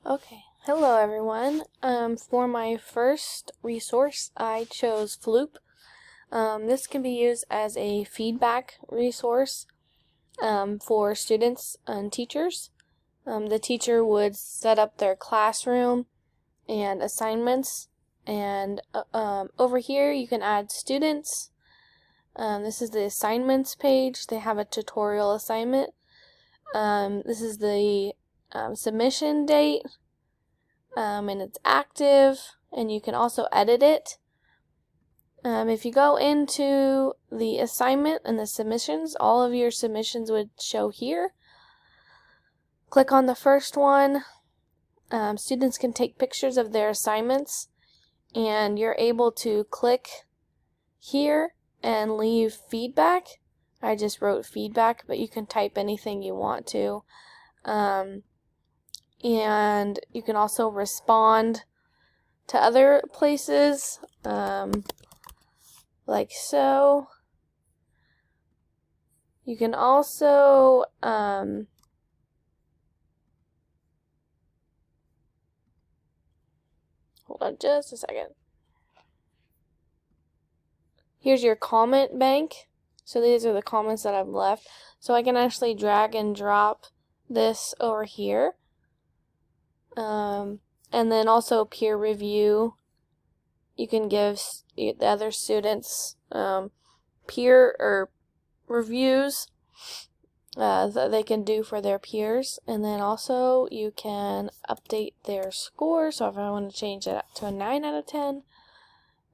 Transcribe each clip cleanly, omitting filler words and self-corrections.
Okay, hello everyone. For my first resource, I chose Floop. This can be used as a feedback resource for students and teachers. The teacher would set up their classroom and assignments, and over here you can add students. This is the assignments page. They have a tutorial assignment. This is the submission date, and it's active, and you can also edit it. If you go into the assignment and the submissions, all of your submissions would show here. Click on the first one. Students can take pictures of their assignments, and you're able to click here and leave feedback. I just wrote feedback, but you can type anything you want to. And you can also respond to other places, like so. You can also hold on just a second. Here's your comment bank. So these are the comments that I've left. So I can actually drag and drop this over here. And then also peer review. You can give the other students peer or reviews that they can do for their peers. And then also you can update their score. So if I want to change it to a 9 out of 10,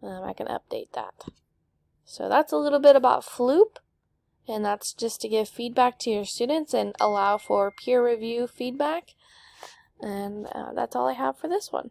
I can update that. So that's a little bit about Floop. And that's just to give feedback to your students and allow for peer review feedback. And that's all I have for this one.